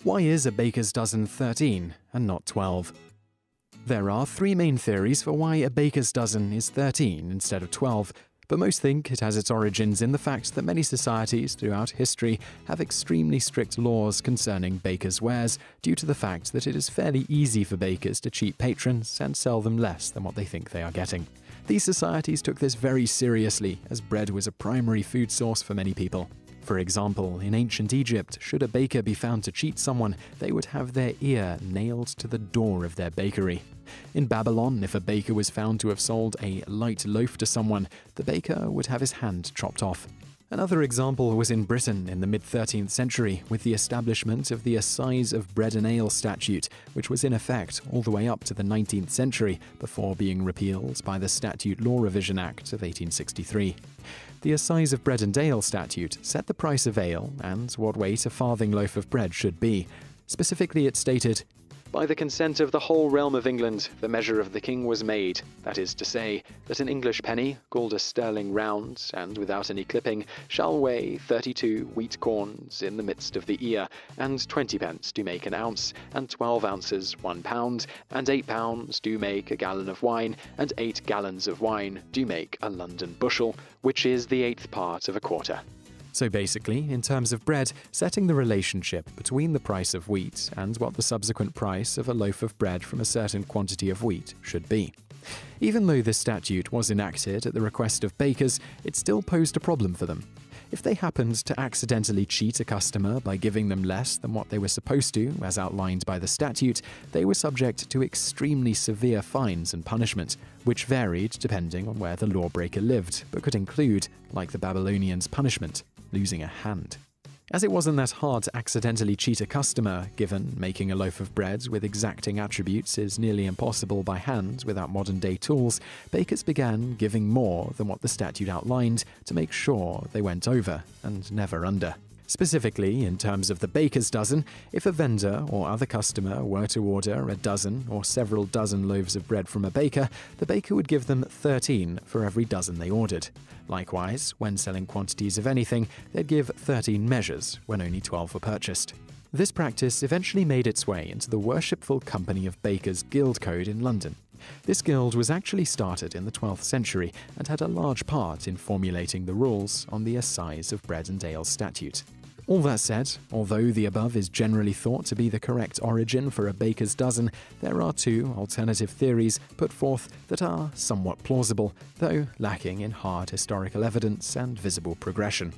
Why is a baker's dozen 13 and not 12? There are three main theories for why a baker's dozen is 13 instead of 12, but most think it has its origins in the fact that many societies throughout history have extremely strict laws concerning bakers' wares due to the fact that it is fairly easy for bakers to cheat patrons and sell them less than what they think they are getting. These societies took this very seriously, as bread was a primary food source for many people. For example, in ancient Egypt, should a baker be found to cheat someone, they would have their ear nailed to the door of their bakery. In Babylon, if a baker was found to have sold a light loaf to someone, the baker would have his hand chopped off. Another example was in Britain in the mid-13th century with the establishment of the Assize of Bread and Ale statute, which was in effect all the way up to the 19th century before being repealed by the Statute Law Revision Act of 1863. The Assize of Bread and Ale statute set the price of ale and what weight a farthing loaf of bread should be. Specifically, it stated, "By the consent of the whole realm of England, the measure of the king was made, that is to say, that an English penny, called a sterling round, and without any clipping, shall weigh 32 wheat corns in the midst of the ear, and 20 pence do make an ounce, and 12 ounces 1 pound, and 8 pounds do make a gallon of wine, and 8 gallons of wine do make a London bushel, which is the 1/8 part of a quarter." So basically, in terms of bread, setting the relationship between the price of wheat and what the subsequent price of a loaf of bread from a certain quantity of wheat should be. Even though this statute was enacted at the request of bakers, it still posed a problem for them. If they happened to accidentally cheat a customer by giving them less than what they were supposed to, as outlined by the statute, they were subject to extremely severe fines and punishment, which varied depending on where the lawbreaker lived, but could include, like the Babylonians' punishment, losing a hand. As it wasn't that hard to accidentally cheat a customer, given making a loaf of bread with exacting attributes is nearly impossible by hand without modern-day tools, bakers began giving more than what the statute outlined to make sure they went over and never under. Specifically, in terms of the baker's dozen, if a vendor or other customer were to order a dozen or several dozen loaves of bread from a baker, the baker would give them 13 for every dozen they ordered. Likewise, when selling quantities of anything, they'd give 13 measures when only 12 were purchased. This practice eventually made its way into the Worshipful Company of Bakers Guild Code in London. This guild was actually started in the 12th century and had a large part in formulating the rules on the Assize of Bread and Ale statute. All that said, although the above is generally thought to be the correct origin for a baker's dozen, there are two alternative theories put forth that are somewhat plausible, though lacking in hard historical evidence and visible progression.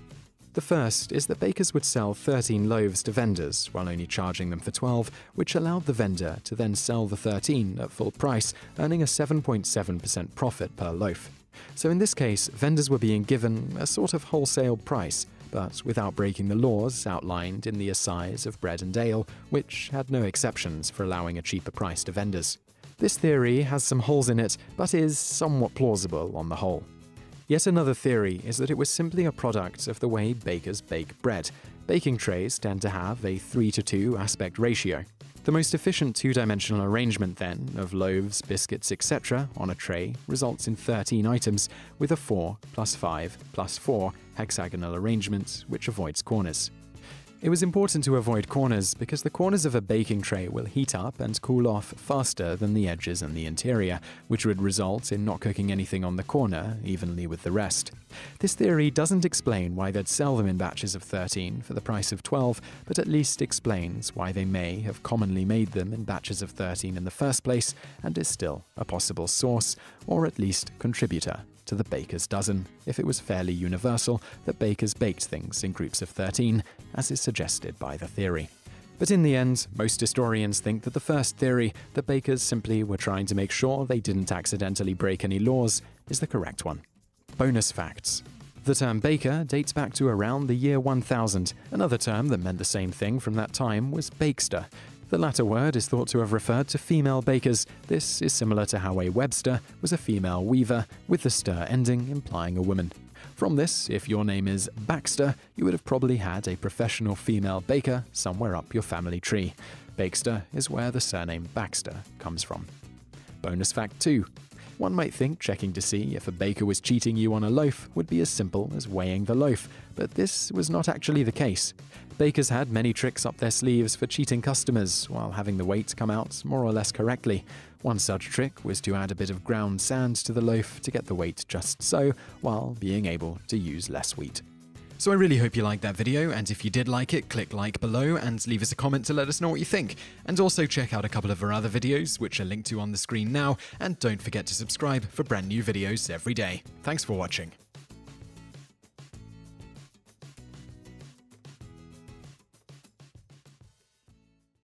The first is that bakers would sell 13 loaves to vendors while only charging them for 12, which allowed the vendor to then sell the 13 at full price, earning a 7.7% profit per loaf. So in this case, vendors were being given a sort of wholesale price, but without breaking the laws outlined in the Assize of Bread and Ale, which had no exceptions for allowing a cheaper price to vendors. This theory has some holes in it, but is somewhat plausible on the whole. Yet another theory is that it was simply a product of the way bakers bake bread. Baking trays tend to have a 3:2 aspect ratio. The most efficient two-dimensional arrangement, then, of loaves, biscuits, etc. on a tray results in 13 items with a 4 + 5 + 4 hexagonal arrangement, which avoids corners. It was important to avoid corners because the corners of a baking tray will heat up and cool off faster than the edges and the interior, which would result in not cooking anything on the corner evenly with the rest. This theory doesn't explain why they'd sell them in batches of 13 for the price of 12, but at least explains why they may have commonly made them in batches of 13 in the first place, and is still a possible source, or at least contributor, to the baker's dozen, if it was fairly universal that bakers baked things in groups of 13, as is suggested by the theory. But in the end, most historians think that the first theory, that bakers simply were trying to make sure they didn't accidentally break any laws, is the correct one. Bonus facts. The term baker dates back to around the year 1000. Another term that meant the same thing from that time was bakester. The latter word is thought to have referred to female bakers. This is similar to how a webster was a female weaver, with the ster ending implying a woman. From this, if your name is Baxter, you would have probably had a professional female baker somewhere up your family tree. Bakester is where the surname Baxter comes from. Bonus fact 2. One might think checking to see if a baker was cheating you on a loaf would be as simple as weighing the loaf, but this was not actually the case. Bakers had many tricks up their sleeves for cheating customers while having the weight come out more or less correctly. One such trick was to add a bit of ground sand to the loaf to get the weight just so, while being able to use less wheat. So I really hope you liked that video, and if you did like it, click like below and leave us a comment to let us know what you think. And also check out a couple of our other videos, which are linked to on the screen now, and don't forget to subscribe for brand new videos every day. Thanks for watching.